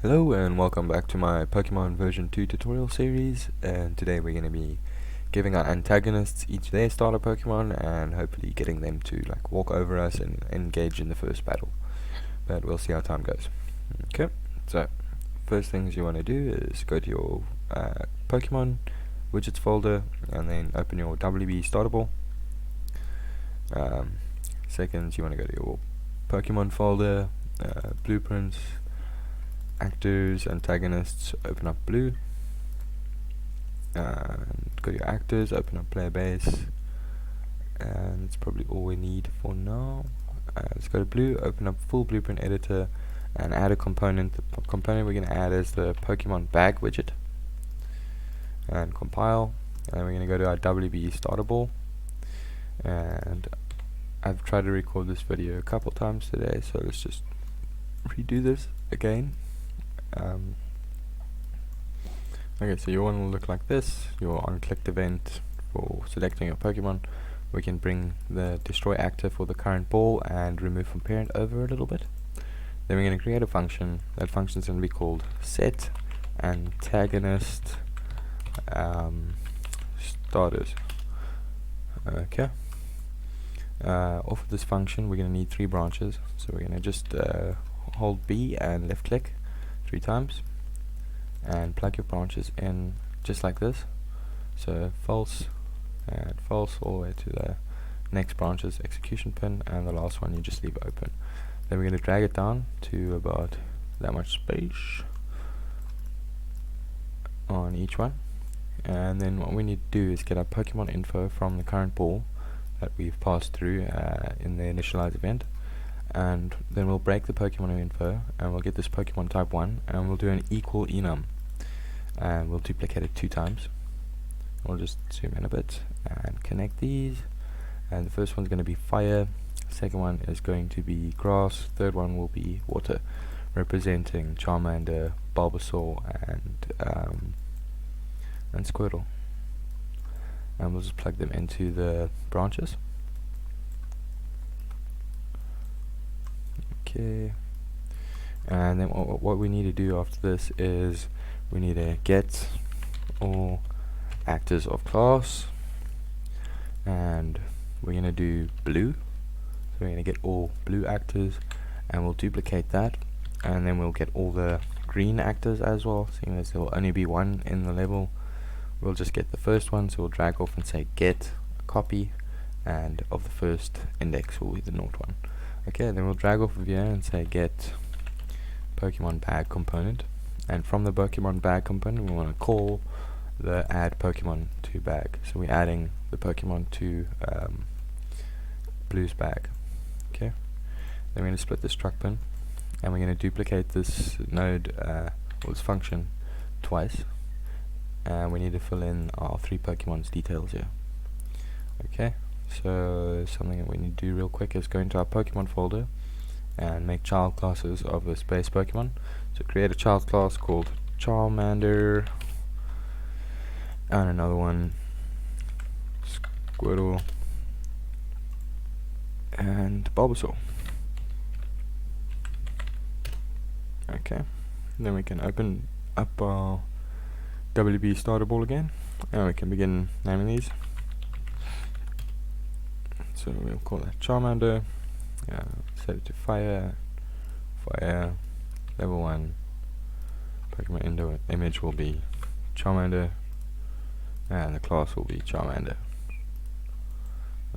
Hello and welcome back to my Pokemon version 2 tutorial series, and today we're going to be giving our antagonists each their starter Pokemon and hopefully getting them to walk over us and engage in the first battle, but we'll see how time goes. Okay, so first things you want to do is go to your Pokemon widgets folder and then open your WB starter ball. Second, you want to go to your Pokemon folder, blueprints, actors, antagonists, open up blue, and go to your actors, open up player base, and that's probably all we need for now. Let's go to blue, open up full blueprint editor, and add a component. The component we're going to add is the Pokemon bag widget, and compile, and then we're going to go to our WB starter ball, and I've tried to record this video a couple times today, so let's just redo this again. Okay, so your one will look like this. Your on-clicked event for selecting your Pokemon. We can bring the destroy actor for the current ball and remove from parent over a little bit. Then we're going to create a function. That function is going to be called set antagonist starters. Okay. Off of this function, we're going to need 3 branches. So we're going to just hold B and left click 3 times and plug your branches in just like this. So false and false all the way to the next branch's execution pin, and the last one you just leave open. Then we're going to drag it down to about that much space on each one, and then what we need to do is get our Pokemon info from the current ball that we've passed through in the initialize event, and then we'll break the Pokemon info and we'll get this Pokemon type 1 and we'll do an equal enum and we'll duplicate it 2 times. We'll just zoom in a bit and connect these, and the first one's going to be fire, second one is going to be grass, third one will be water, representing Charmander, Bulbasaur and Squirtle, and we'll just plug them into the branches. Okay, and then what we need to do after this is we need to get all actors of class, and we're going to do blue, so we're going to get all blue actors and we'll duplicate that, and then we'll get all the green actors as well, seeing as there will only be one in the level. We'll just get the first one, so we'll drag off and say get a copy, and of the first index will be the naught one. Okay, then we'll drag off of here and say get Pokemon bag component, and from the Pokemon bag component we want to call the add Pokemon to bag, so we're adding the Pokemon to blue's bag. Okay, then we're going to split this struct bin and we're going to duplicate this node or this function twice, and we need to fill in our 3 Pokemon's details here. Okay, so something that we need to do real quick is go into our Pokemon folder and make child classes of this base Pokemon. So create a child class called Charmander, and another one Squirtle and Bulbasaur. Okay, then we can open up our WB starter ball again and we can begin naming these. So we'll call that Charmander, set it to fire, level 1, Pokemon image will be Charmander, and the class will be Charmander.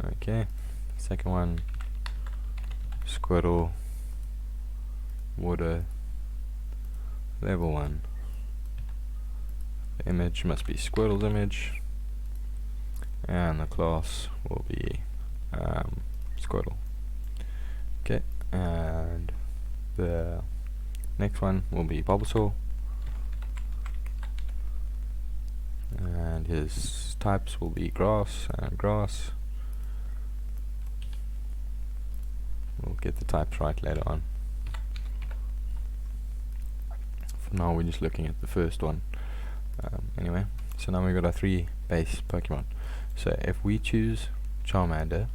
Okay, second one, Squirtle, water, level 1. The image must be Squirtle's image, and the class will be Squirtle. Okay, and the next one will be Bulbasaur, and his types will be grass and grass. We'll get the types right later on. For now we're just looking at the first one. Anyway, so now we've got our 3 base Pokemon. So if we choose Charmander,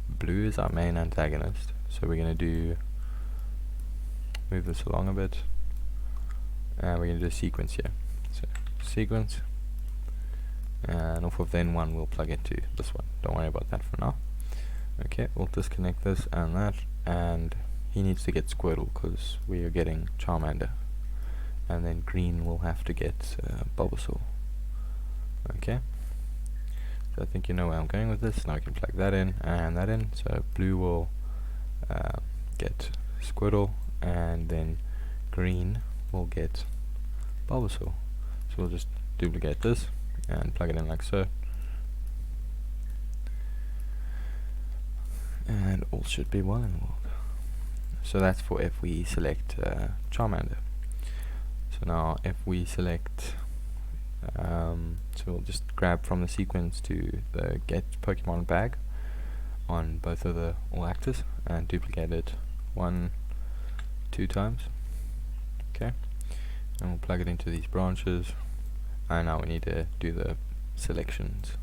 blue is our main antagonist, so we're going to do move this along a bit. and we're going to do a sequence here. So sequence, and off of the N1 we'll plug into this one. Don't worry about that for now. Okay, we'll disconnect this and that, and he needs to get Squirtle because we are getting Charmander, and then green will have to get Bulbasaur. Okay, so I think you know where I'm going with this. Now I can plug that in and that in. So blue will get Squirtle, and then green will get Bulbasaur. So we'll just duplicate this and plug it in like so, and all should be well in the world. So that's for if we select Charmander. So now if we select, so we'll just grab from the sequence to the get Pokemon bag on both of the all actors and duplicate it 2 times. Okay, and we'll plug it into these branches, and now we need to do the selections.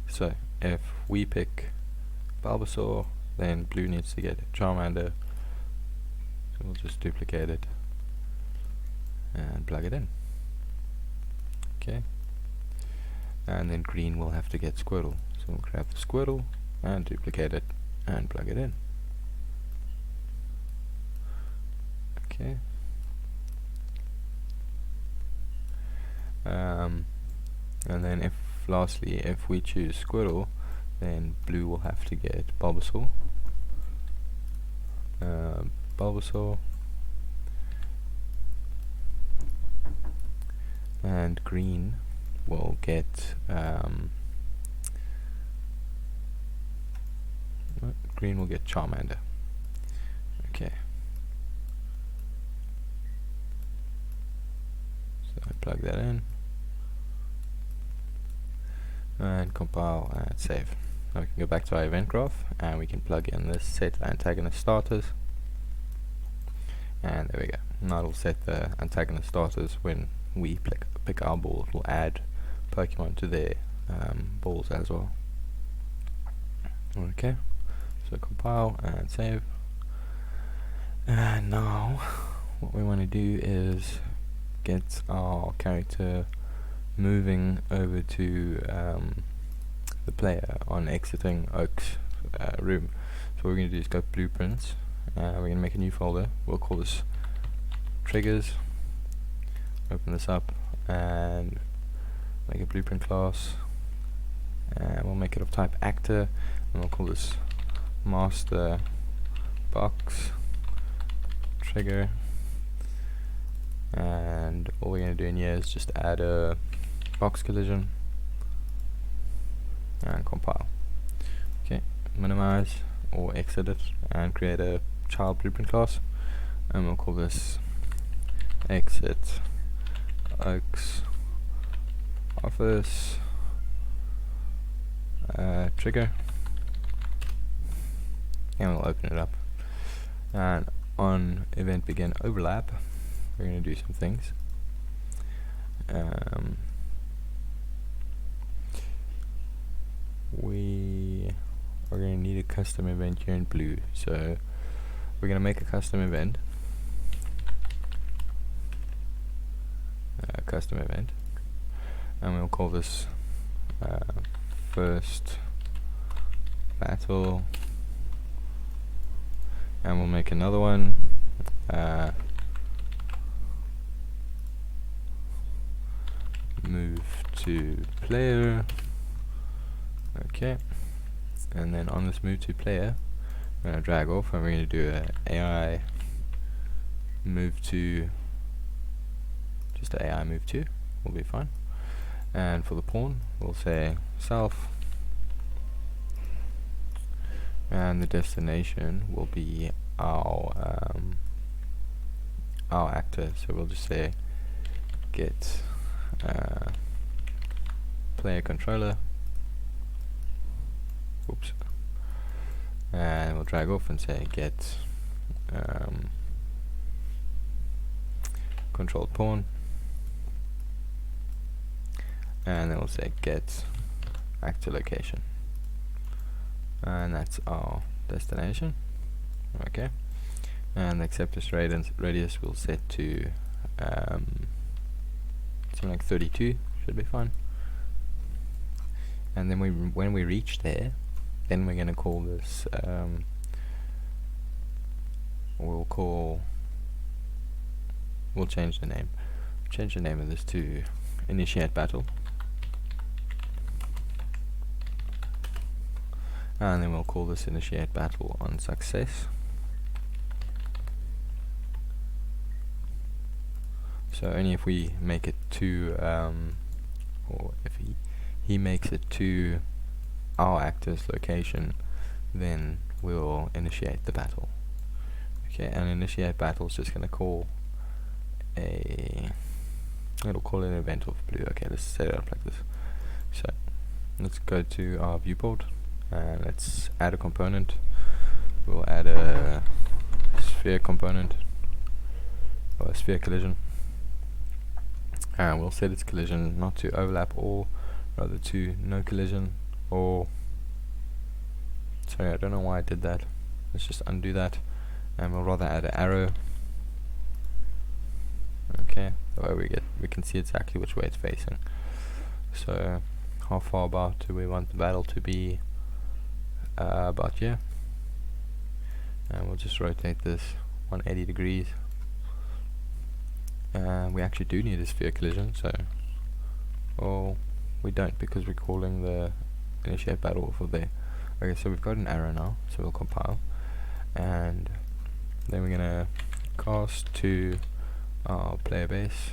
So if we pick Bulbasaur, then blue needs to get Charmander, so we'll just duplicate it and plug it in. Okay, and then green will have to get Squirtle, so we'll grab the Squirtle and duplicate it and plug it in. Okay, and then lastly if we choose Squirtle, then blue will have to get Bulbasaur, and green will get Charmander. Okay, so I plug that in and compile and save. Now we can go back to our event graph and we can plug in this set antagonist starters, and there we go. Now it'll set the antagonist starters when we pick our ball. It will add Pokemon to their balls as well. Okay, so compile and save, and now what we want to do is get our character moving over to the player on exiting Oak's room. So what we're going to do is go blueprints, we're going to make a new folder. We'll call this triggers, open this up and make a blueprint class, and we'll make it of type actor, and we'll call this master box trigger, and all we're going to do in here is just add a box collision and compile. Okay, minimize or exit it and create a child blueprint class, and we'll call this exit Oaks office trigger, and we'll open it up, and on event begin overlap we're going to do some things. We are going to need a custom event here in blue, so we're going to make a custom event, and we'll call this first battle, and we'll make another one move to player. Okay, and then on this move to player we're going to drag off and we're going to do a AI move to, just an AI move to will be fine. And for the pawn we'll say self, and the destination will be our actor, so we'll just say get player controller, oops, and we'll drag off and say get controlled pawn, and then we'll say get actor location, and that's our destination. Okay, and the acceptance radius we'll set to something like 32, should be fine. And then when we reach there, then we're going to call this we'll change the name of this to initiate battle, and then we'll call this initiate battle on success. So only if we make it to or if he makes it to our actor's location, then we'll initiate the battle. Okay, and initiate battle is just going to call it'll call an event of blue. Okay, let's set it up like this. So let's go to our viewport and let's add a component. We'll add a sphere component, or a sphere collision, and we'll set its collision not to overlap, or rather to no collision, or sorry, I don't know why I did that. Let's just undo that, and we'll rather add an arrow. Okay, that way we can see exactly which way it's facing. So how far about do we want the battle to be? About here, and we'll just rotate this 180 degrees. We actually do need a sphere collision, so we don't, because we're calling the initiate battle for there. Okay, so we've got an arrow now, so we'll compile, and then we're gonna cast to our player base.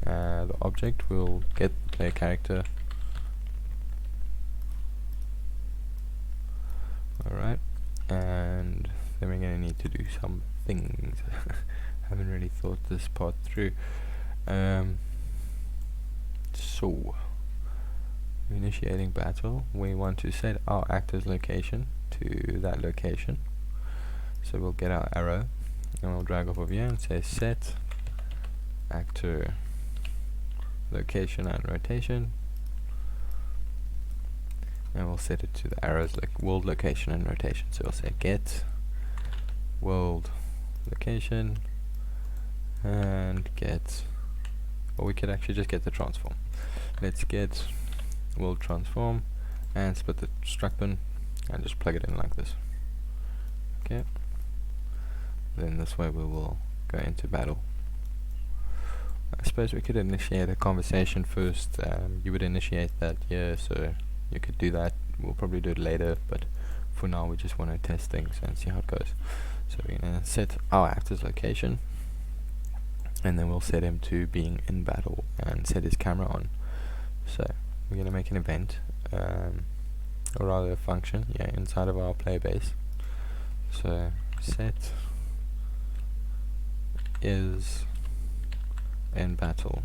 The object will get the player character. Alright, and then we're going to need to do some things. Haven't really thought this part through. So, initiating battle, we want to set our actor's location to that location. So we'll get our arrow and we'll drag off of here and say set actor location and rotation, and we'll set it to the arrows like world location and rotation. So we'll say get world location and get, or we could actually just get the transform. Let's get world transform and split the struct bin and just plug it in like this. Okay, then this way we will go into battle. I suppose we could initiate a conversation first. You would initiate that here, so you could do that. We'll probably do it later, but for now we just want to test things and see how it goes. So we're going to set our actor's location, and then we'll set him to being in battle and set his camera on. So we're going to make an event, or rather a function, inside of our player base. So set is in battle.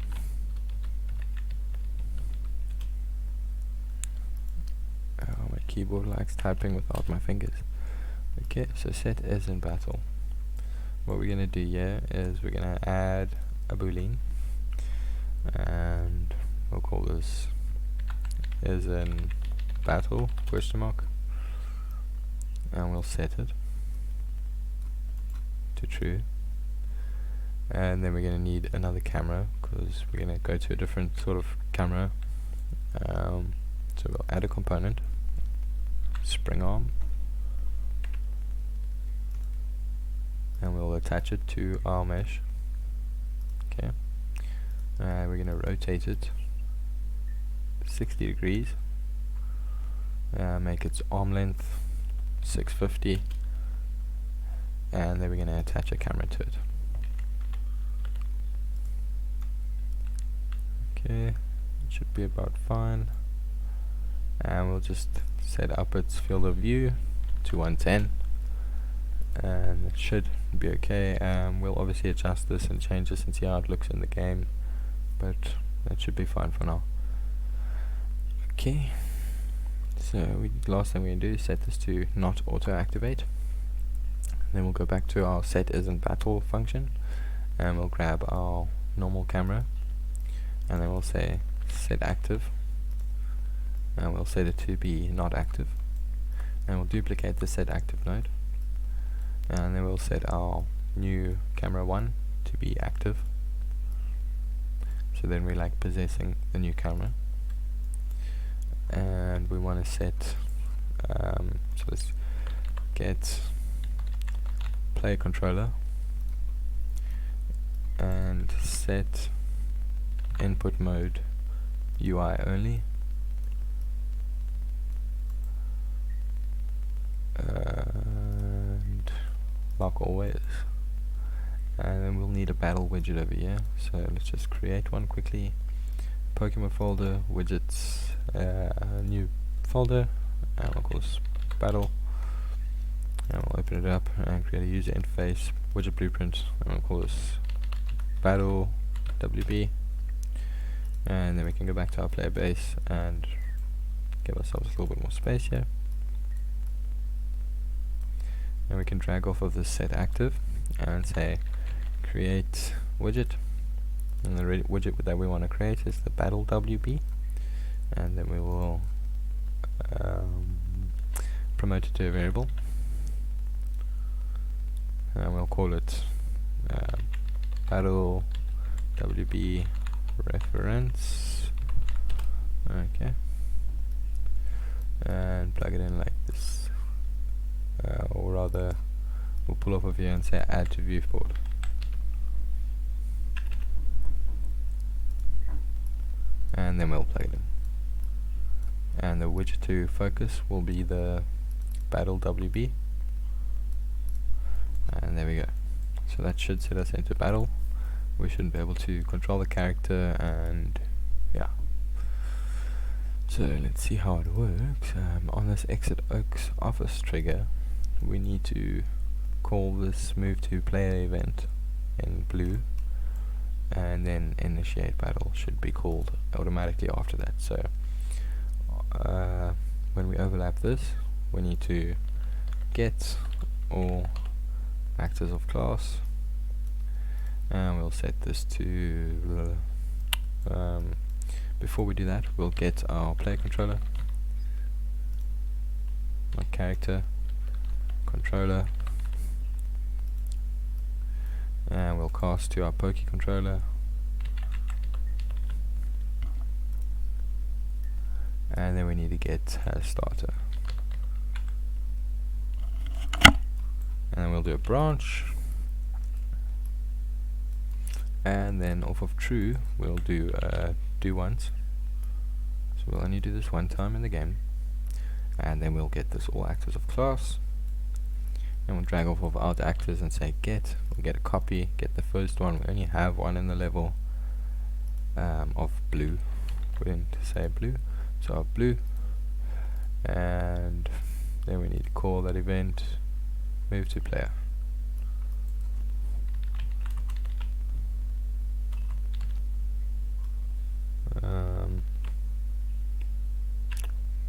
Oh, my keyboard likes typing without my fingers. Okay, so set is in battle. What we're going to do here is we're going to add a boolean, and we'll call this is in battle question mark, and we'll set it to true. And then we're going to need another camera, because we're going to go to a different sort of camera. So we'll add a component, spring arm, and we'll attach it to our mesh. Okay, we're going to rotate it 60 degrees, make its arm length 650, and then we're going to attach a camera to it. Okay, it should be about fine, and we'll just set up its field of view to 110, and it should be okay. We'll obviously adjust this and change this and see how it looks in the game, but that should be fine for now. Okay, so last thing we're going to do is set this to not auto activate. Then we'll go back to our set is in battle function, and we'll grab our normal camera, and then we'll say set active, and we'll set it to be not active. and we'll duplicate the set active node, and then we'll set our new camera 1 to be active, so then we're like possessing the new camera. And we want to set so let's get player controller and set input mode UI only, and lock always. And then we'll need a battle widget over here, so let's just create one quickly. Pokemon folder, widgets, new folder, and we'll call this battle, and we'll open it up and create a user interface widget blueprint, and we'll call this battle WB, and then we can go back to our player base and give ourselves a little bit more space here, and we can drag off of this set active and say create widget, and the widget that we want to create is the battle WB, and then we will promote it to a variable, and we'll call it battle WB reference, okay, and plug it in like this, or rather we'll pull off of here and say add to viewport. And then we'll plug it in. And the widget to focus will be the battle WB. And there we go. So that should set us into battle. We should be able to control the character, and yeah. So let's see how it works. On this exit Oaks office trigger, we need to call this move to player event in blue, and then initiate battle should be called automatically after that. So when we overlap this, we need to get all actors of class, and we'll set this to before we do that, we'll get our player controller, our character controller, and we'll cast to our Poke controller, and then we need to get starter, and then we'll do a branch, and then off of true we'll do do once, so we'll only do this one time in the game, and then we'll get this all actors of class, and we'll drag off of out actors and say get, we'll get a copy, get the first one, we only have one in the level of blue, we didn't say blue, so our blue, and then we need to call that event move to player.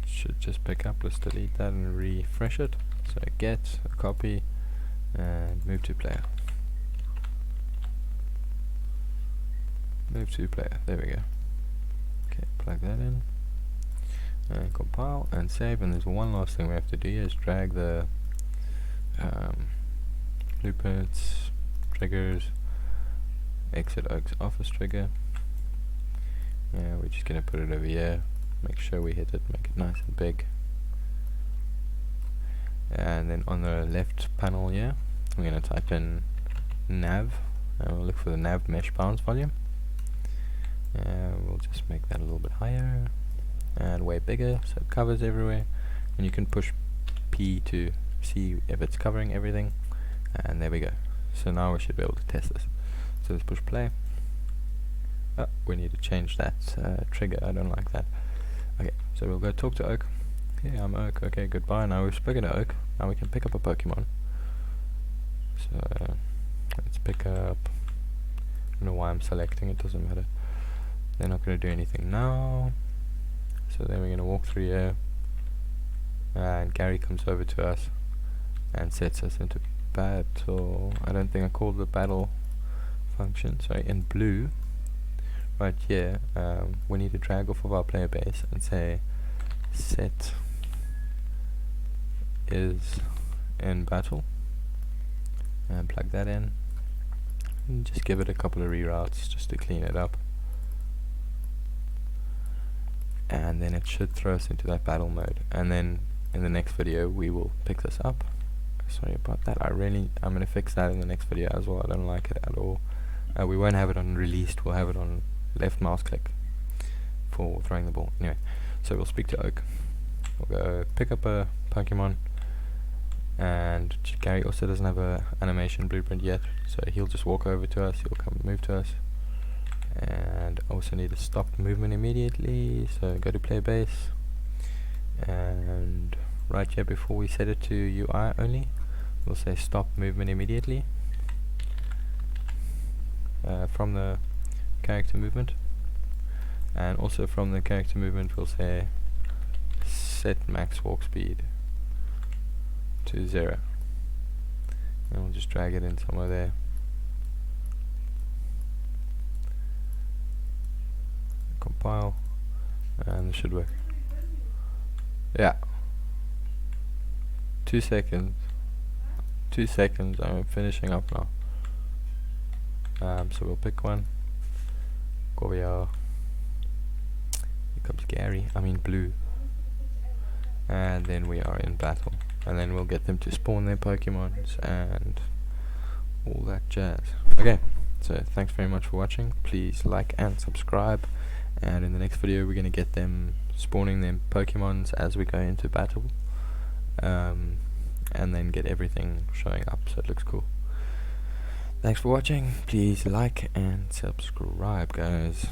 Should just pick up, let's delete that and refresh it. So get a copy and move to player. Move to player, there we go. Okay, plug that in and compile and save, and there's one last thing we have to do here is drag the blueprints, triggers, exit Oaks office trigger. Yeah, we're just gonna put it over here, make sure we hit it, make it nice and big. And then on the left panel here, we're gonna type in nav, and we'll look for the nav mesh bounds volume. We'll just make that a little bit higher and way bigger so it covers everywhere, and you can push P to see if it's covering everything, and there we go. So now we should be able to test this. So let's push play. Oh, we need to change that trigger, I don't like that. Okay, so we'll go talk to Oak. Yeah, I'm Oak, okay, goodbye. Now we've spoken to Oak, now we can pick up a Pokemon. So let's pick up, I don't know why I'm selecting, it doesn't matter. They're not going to do anything now. So then we're going to walk through here, and Gary comes over to us and sets us into battle. I don't think I called the battle function, sorry, in blue. Right here, we need to drag off of our player base and say set is in battle, and plug that in, and just give it a couple of reroutes just to clean it up, and then it should throw us into that battle mode. And then in the next video we will pick this up. Sorry about that. I'm gonna fix that in the next video as well. I don't like it at all. We won't have it on released, we'll have it on left mouse click for throwing the ball. Anyway, so we'll speak to Oak. We'll go pick up a Pokemon, and Gary also doesn't have a animation blueprint yet, so he'll just walk over to us, he'll come move to us, and also need to stop movement immediately, so go to play base, and right here before we set it to UI only, we'll say stop movement immediately from the character movement, and also from the character movement we'll say set max walk speed to 0, and we'll just drag it in somewhere there. Compile, and this should work. Yeah, 2 seconds. 2 seconds. I'm finishing up now. So we'll pick one. Go we are. Here comes Gary. I mean Blue. And then we are in battle. And then we'll get them to spawn their Pokemons and all that jazz. Okay. So thanks very much for watching. Please like and subscribe. And in the next video we're gonna get them spawning them Pokemons as we go into battle. And then get everything showing up so it looks cool. Thanks for watching. Please like and subscribe, guys.